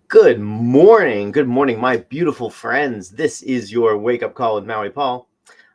Good morning. Good morning, my beautiful friends. This is your wake up call with Maui Paul.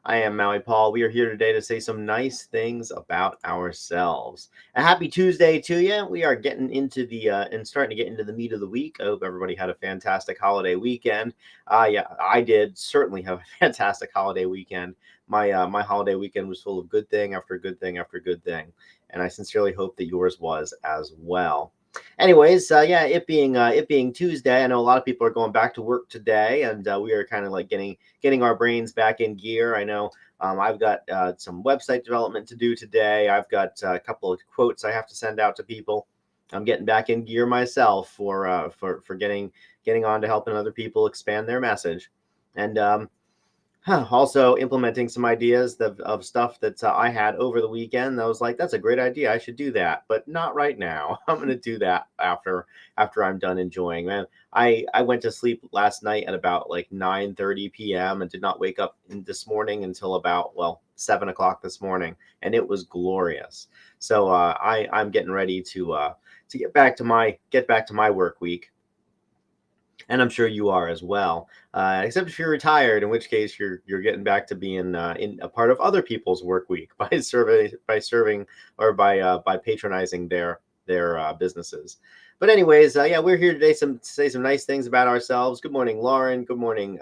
I am Maui Paul. We are here today to say some nice things about ourselves. A happy Tuesday to you. We are getting into the and starting to get into the meat of the week. I hope everybody had a fantastic holiday weekend. Yeah, I did certainly have a fantastic holiday weekend. My holiday weekend was full of good thing after good thing after good thing, and I sincerely hope that yours was as well. Anyways, yeah, it being Tuesday, I know a lot of people are going back to work today, and we are kind of like getting our brains back in gear. I know I've got some website development to do today. I've got a couple of quotes I have to send out to people. I'm getting back in gear myself for getting on to helping other people expand their message, and also implementing some ideas of stuff that I had over the weekend. I was like, that's a great idea. I should do that, but not right now. I'm going to do that after I'm done enjoying. Man, I went to sleep last night at about like 9:30 p.m. and did not wake up this morning until about 7 o'clock this morning, and it was glorious. So I'm getting ready to get back to my work week, and I'm sure you are as well. Except if you're retired, in which case you're getting back to being in a part of other people's work week by serving or by patronizing their businesses. But anyways, yeah, we're here today to say some nice things about ourselves. Good morning, Lauren. Good morning,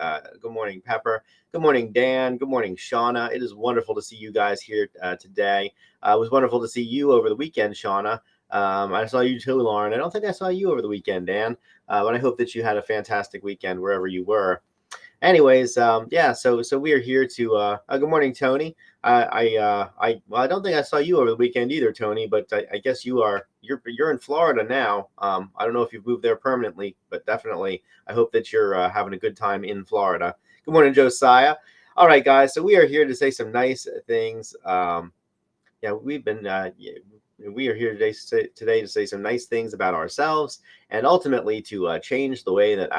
Pepper. Good morning, Dan. Good morning, Shauna. It is wonderful to see you guys here today. It was wonderful to see you over the weekend, Shauna. I saw you too, Lauren. I don't think I saw you over the weekend, Dan. But I hope that you had a fantastic weekend wherever you were. Anyways, yeah. So we are here to. Good morning, Tony. I don't think I saw you over the weekend either, Tony. But I guess you're in Florida now. I don't know if you've moved there permanently, but definitely I hope that you're having a good time in Florida. Good morning, Josiah. All right, guys. So we are here to say some nice things. Yeah, we are here today to say some nice things about ourselves and ultimately to change the way that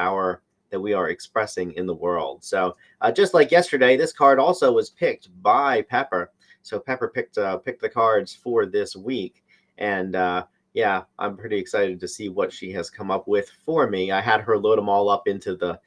we are expressing in the world. So just like yesterday, this card also was picked by Pepper. So Pepper picked the cards for this week, and yeah, I'm pretty excited to see what she has come up with for me. I had her load them all up into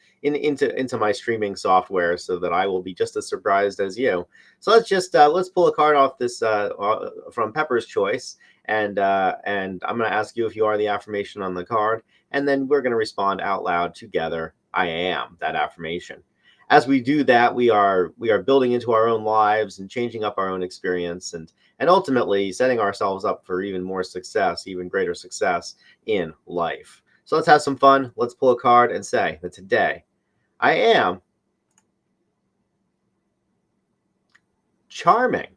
my streaming software so that I will be just as surprised as you. So let's pull a card off this from Pepper's choice, and I'm going to ask you if you are the affirmation on the card, and then we're going to respond out loud together. I am that affirmation. As we do that, we are building into our own lives and changing up our own experience, and ultimately setting ourselves up for even more success, even greater success in life. So let's have some fun. Let's pull a card and say that today I am charming.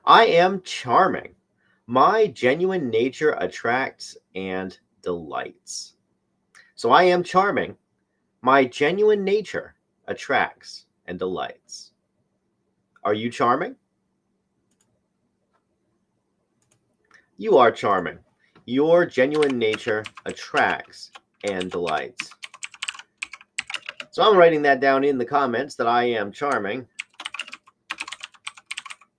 I am charming. My genuine nature attracts and delights. So I am charming. My genuine nature attracts and delights. Are you charming? You are charming. Your genuine nature attracts and delights. So I'm writing that down in the comments that I am charming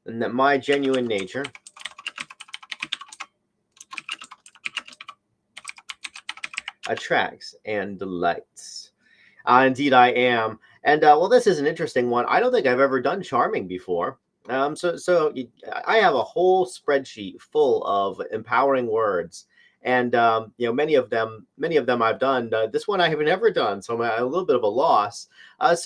and that my genuine nature attracts and delights. Indeed, I am. And this is an interesting one. I don't think I've ever done charming before. I have a whole spreadsheet full of empowering words, and many of them I've done. This one I have never done, so I'm a little bit of a loss. But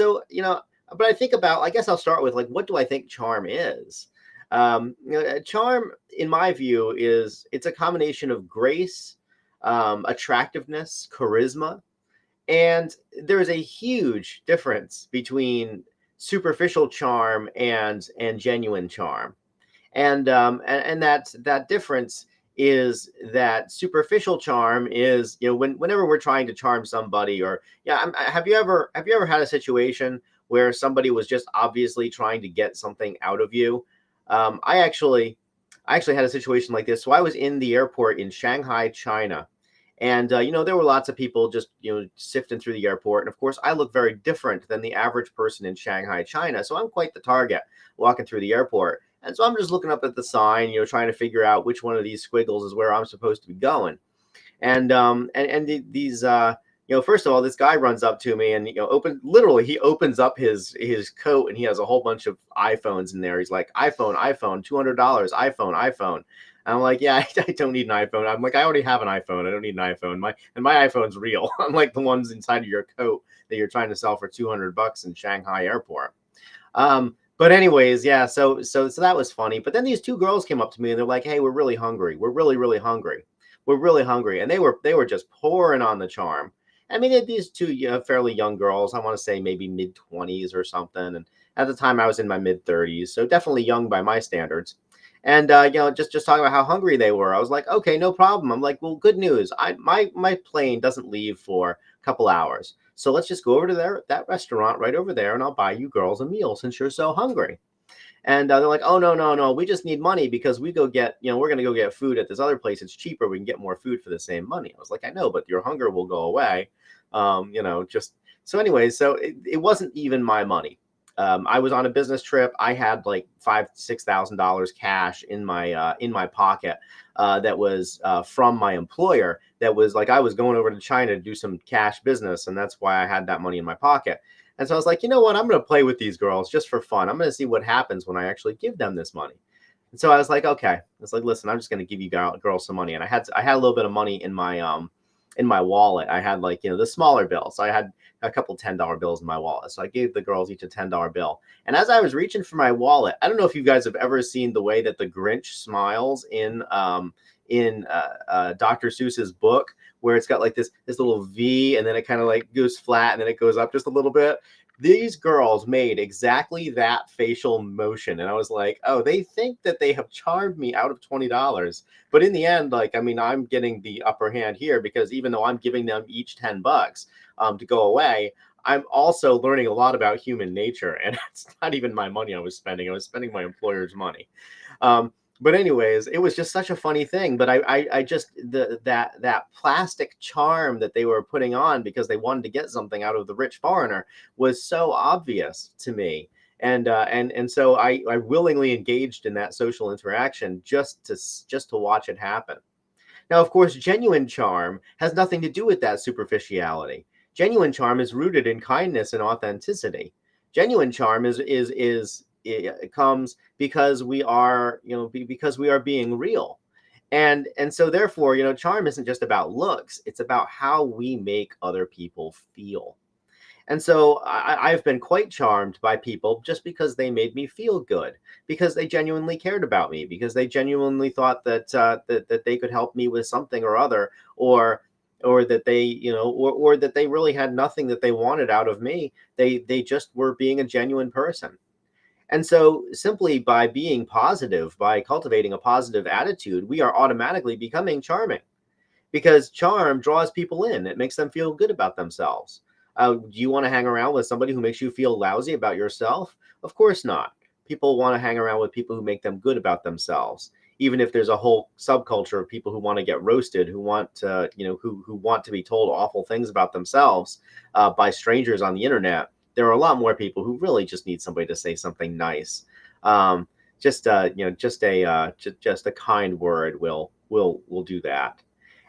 I think about. I guess I'll start with like, what do I think charm is? Charm, in my view, it's a combination of grace, attractiveness, charisma, and there's a huge difference between superficial charm and genuine charm. And that difference is that superficial charm is, whenever we're trying to charm somebody, or have you ever had a situation where somebody was just obviously trying to get something out of you? I actually had a situation like this. So I was in the airport in Shanghai, China, and there were lots of people just sifting through the airport. And of course, I look very different than the average person in Shanghai, China. So I'm quite the target walking through the airport. And so I'm just looking up at the sign, trying to figure out which one of these squiggles is where I'm supposed to be going. And these First of all, this guy runs up to me and he opens up his coat and he has a whole bunch of iPhones in there. He's like, iPhone, $200, iPhone. And I'm like, yeah, I don't need an iPhone. I'm like, I already have an iPhone. I don't need an iPhone. My iPhone's real. Unlike the ones inside of your coat that you're trying to sell for $200 in Shanghai airport. But anyways, yeah, so that was funny. But then these two girls came up to me and they're like, "Hey, we're really hungry. We're really, really hungry. We're really hungry." And they were just pouring on the charm. I mean, these two fairly young girls, I want to say maybe mid-20s or something. And at the time I was in my mid-30s, so definitely young by my standards. And just talking about how hungry they were. I was like, "Okay, no problem." I'm like, "Well, good news. My plane doesn't leave for a couple hours. So let's just go over to that restaurant right over there and I'll buy you girls a meal since you're so hungry." And they're like, "Oh, no, no, no. We just need money because we're going to go get food at this other place. It's cheaper. We can get more food for the same money." I was like, "I know, but your hunger will go away." Just so anyways, so it wasn't even my money. I was on a business trip. I had like $5,000 to $6,000 cash in my pocket that was from my employer. That was like I was going over to China to do some cash business, and that's why I had that money in my pocket. And so I was like, you know what? I'm going to play with these girls just for fun. I'm going to see what happens when I actually give them this money. And so I was like, okay. It's like, listen, I'm just going to give you girls some money. And I had a little bit of money in my wallet. I had like the smaller bills. So I had a couple $10 bills in my wallet. So I gave the girls each a $10 bill. And as I was reaching for my wallet, I don't know if you guys have ever seen the way that the Grinch smiles in Dr. Seuss's book, where it's got like this little V and then it kind of like goes flat and then it goes up just a little bit. These girls made exactly that facial motion. And I was like, oh, they think that they have charmed me out of $20. But in the end, like, I mean, I'm getting the upper hand here because even though I'm giving them each $10 to go away, I'm also learning a lot about human nature. And it's not even my money I was spending. I was spending my employer's money. But anyways, it was just such a funny thing. But I just that plastic charm that they were putting on because they wanted to get something out of the rich foreigner was so obvious to me. And so I willingly engaged in that social interaction just to watch it happen. Now, of course, genuine charm has nothing to do with that superficiality. Genuine charm is rooted in kindness and authenticity. Genuine charm it comes because we are because we are being real. And so therefore, charm isn't just about looks, it's about how we make other people feel. And so I've been quite charmed by people just because they made me feel good, because they genuinely cared about me, because they genuinely thought that they could help me with something or other, or that they or that they really had nothing that they wanted out of me. They just were being a genuine person. And so simply by being positive, by cultivating a positive attitude, we are automatically becoming charming, because charm draws people in. It makes them feel good about themselves. Do you want to hang around with somebody who makes you feel lousy about yourself? Of course not. People want to hang around with people who make them good about themselves. Even if there's a whole subculture of people who want to get roasted, who want to, who want to be told awful things about themselves by strangers on the internet, there are a lot more people who really just need somebody to say something nice. Just a kind word will do that.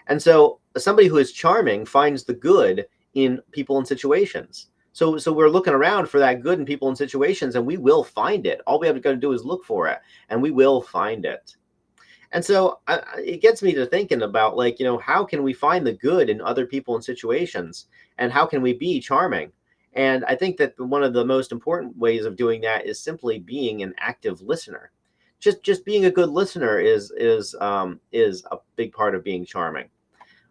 And so somebody who is charming finds the good in people and situations. So we're looking around for that good in people and situations, and we will find it. All we have to do is look for it, and we will find it. And so it gets me to thinking about, like, how can we find the good in other people and situations, and how can we be charming? And I think that one of the most important ways of doing that is simply being an active listener. Just being a good listener is a big part of being charming.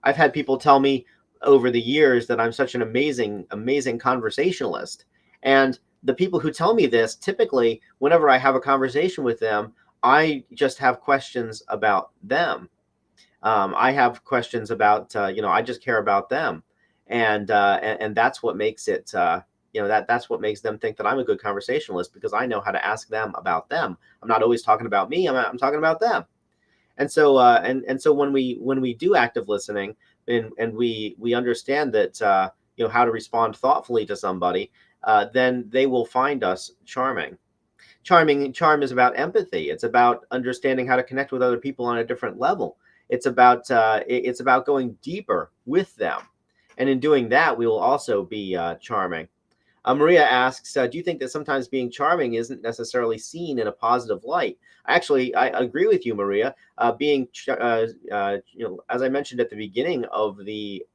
I've had people tell me over the years that I'm such an amazing conversationalist. And the people who tell me this, typically, whenever I have a conversation with them, I just have questions about them. I have questions about, I just care about them. And that's what makes it, that's what makes them think that I'm a good conversationalist, because I know how to ask them about them. I'm not always talking about me. I'm talking about them. And so when we do active listening, and we understand that how to respond thoughtfully to somebody, then they will find us charming. Charm is about empathy. It's about understanding how to connect with other people on a different level. It's about going deeper with them. And in doing that, we will also be charming. Maria asks, do you think that sometimes being charming isn't necessarily seen in a positive light? Actually, I agree with you, Maria. As I mentioned at the beginning of the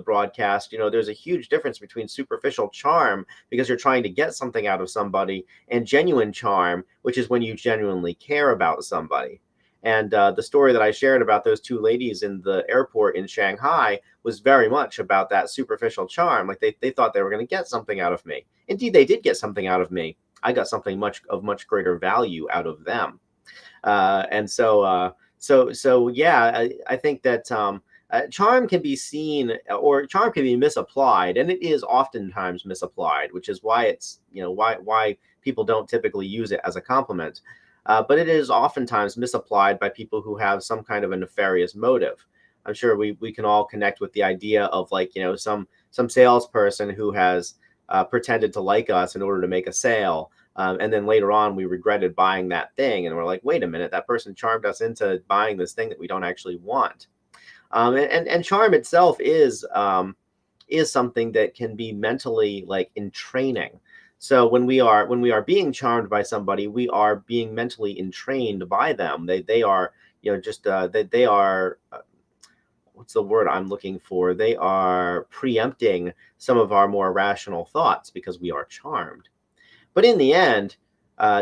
broadcast, there's a huge difference between superficial charm because you're trying to get something out of somebody, and genuine charm, which is when you genuinely care about somebody. And the story that I shared about those two ladies in the airport in Shanghai was very much about that superficial charm. Like they thought they were going to get something out of me. Indeed, they did get something out of me. I got something much greater value out of them. And so yeah, I think that charm can be seen, or charm can be misapplied, and it is oftentimes misapplied, which is why it's why people don't typically use it as a compliment. But it is oftentimes misapplied by people who have some kind of a nefarious motive. I'm sure we can all connect with the idea of, like, some salesperson who has pretended to like us in order to make a sale. And then later on, we regretted buying that thing. And we're like, wait a minute, that person charmed us into buying this thing that we don't actually want. And charm itself is something that can be mentally, like, in training. So when we are being charmed by somebody, we are being mentally entrained by them. They are, just they are what's the word I'm looking for? They are preempting some of our more rational thoughts because we are charmed. But in the end,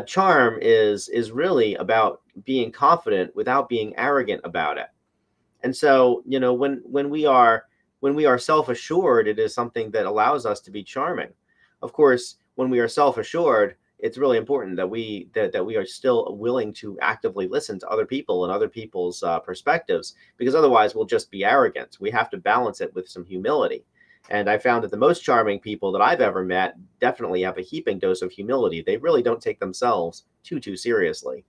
charm is really about being confident without being arrogant about it. And so, when we are self-assured, it is something that allows us to be charming. Of course, when we are self-assured, it's really important that we are still willing to actively listen to other people and other people's perspectives, because otherwise we'll just be arrogant. We have to balance it with some humility. And I found that the most charming people that I've ever met definitely have a heaping dose of humility. They really don't take themselves too seriously.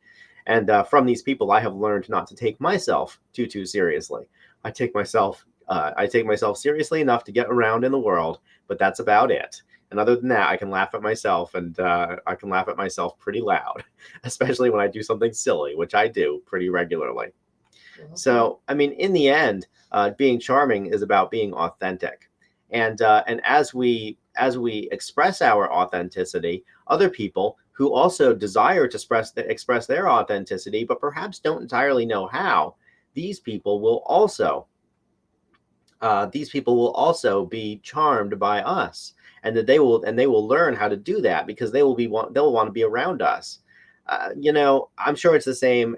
And from these people, I have learned not to take myself too seriously. I take myself seriously enough to get around in the world, but that's about it. And other than that, I can laugh at myself, and I can laugh at myself pretty loud, especially when I do something silly, which I do pretty regularly. Okay. So, I mean, in the end, being charming is about being authentic. And as we express our authenticity, other people who also desire to express their authenticity, but perhaps don't entirely know how, these people will also be charmed by us, and that they will learn how to do that because they'll want to be around us. I'm sure it's the same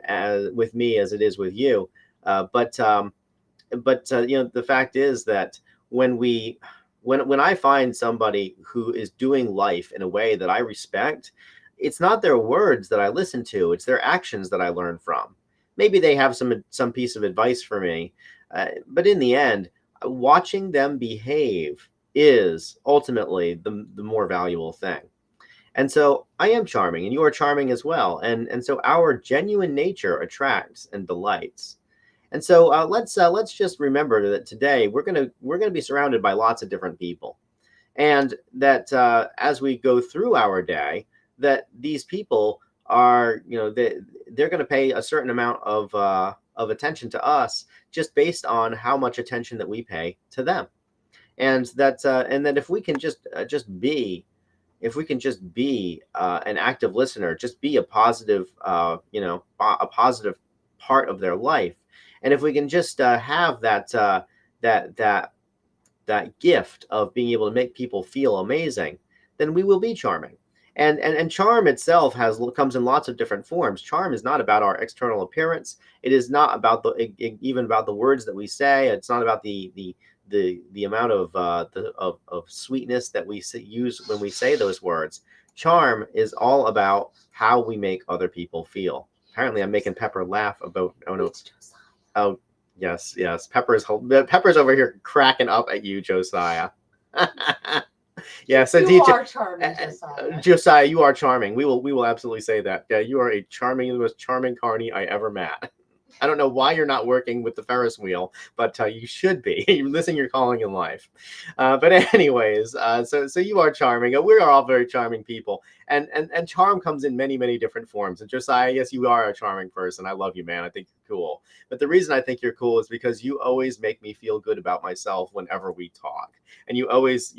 with me as it is with you. The fact is that when I find somebody who is doing life in a way that I respect, it's not their words that I listen to, it's their actions that I learn from. Maybe they have some piece of advice for me, but in the end, watching them behave is ultimately the more valuable thing. And so I am charming, and you are charming as well. And so our genuine nature attracts and delights. And so let's just remember that today we're gonna be surrounded by lots of different people, and that as we go through our day, that these people are, they're going to pay a certain amount of attention to us just based on how much attention that we pay to them. And that if we can just be an active listener, just be a positive a positive part of their life. And if we can just have that gift of being able to make people feel amazing, then we will be charming. And charm itself comes in lots of different forms. Charm is not about our external appearance. It is not about even about the words that we say. It's not about the amount of sweetness that we use when we say those words. Charm is all about how we make other people feel. Apparently, I'm making Pepper laugh about. Oh no! Oh yes. Pepper's over here cracking up at you, Josiah. Yes, You indeed. are charming, Josiah. Josiah, you are charming. We will absolutely say that. Yeah, you are the most charming carny I ever met. I don't know why you're not working with the Ferris wheel, but you should be. You're missing your calling in life. But anyways, so you are charming. We are all very charming people, and charm comes in many different forms. And Josiah, yes, you are a charming person. I love you, man. I think you're cool. But the reason I think you're cool is because you always make me feel good about myself whenever we talk. And you always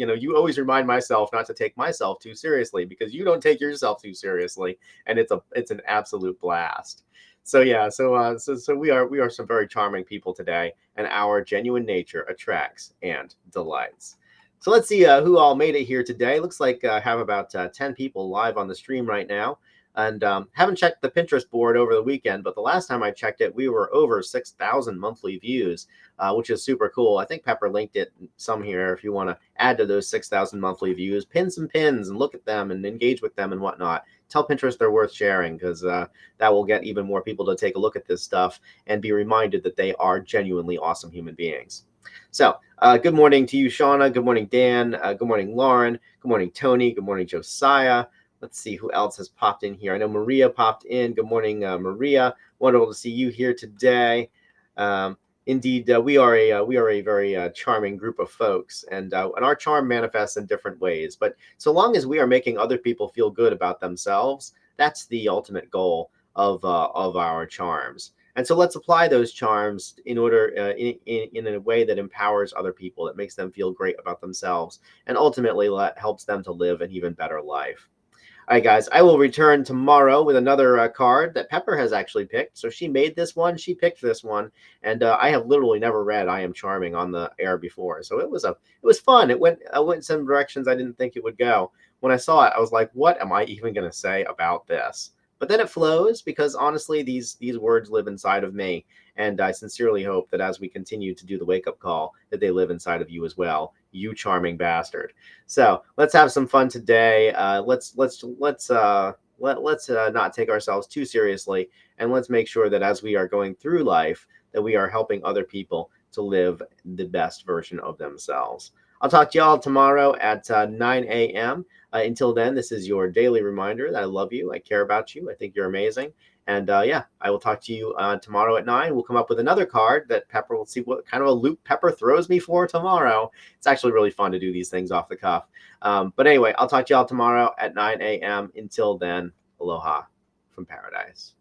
remind myself not to take myself too seriously because you don't take yourself too seriously, and it's an absolute blast. So yeah, so we are some very charming people today, and our genuine nature attracts and delights. So let's see who all made it here today. Looks like I have about 10 people live on the stream right now. And haven't checked the Pinterest board over the weekend, but the last time I checked it, we were over 6,000 monthly views, which is super cool. I think Pepper linked it some here if you want to add to those 6,000 monthly views. Pin some pins and look at them and engage with them and whatnot. Tell Pinterest they're worth sharing because that will get even more people to take a look at this stuff and be reminded that they are genuinely awesome human beings. So, good morning to you, Shauna. Good morning, Dan. Good morning, Lauren. Good morning, Tony. Good morning, Josiah. Let's see who else has popped in here. I know Maria popped in. Good morning, Maria. Wonderful to see you here today. Indeed, we are a very charming group of folks, and our charm manifests in different ways. But so long as we are making other people feel good about themselves, that's the ultimate goal of our charms. And so let's apply those charms in order in a way that empowers other people, that makes them feel great about themselves, and ultimately helps them to live an even better life. All right, guys, I will return tomorrow with another card that Pepper has actually picked. So she made this one, she picked this one, and I have literally never read "I Am Charming" on the air before. So it was fun. I went some directions I didn't think it would go. When I saw it, I was like, "What am I even going to say about this?" But then it flows because honestly, these words live inside of me, and I sincerely hope that as we continue to do the wake up call, that they live inside of you as well. You charming bastard. So let's have some fun today. Let's not take ourselves too seriously, and let's make sure that as we are going through life, that we are helping other people to live the best version of themselves. I'll talk to y'all tomorrow at 9 a.m. Until then, this is your daily reminder that I love you, I care about you, I think you're amazing. And yeah, I will talk to you tomorrow at 9. We'll come up with another card that Pepper will see what kind of a loop Pepper throws me for tomorrow. It's actually really fun to do these things off the cuff. But anyway, I'll talk to y'all tomorrow at 9 a.m. Until then, aloha from paradise.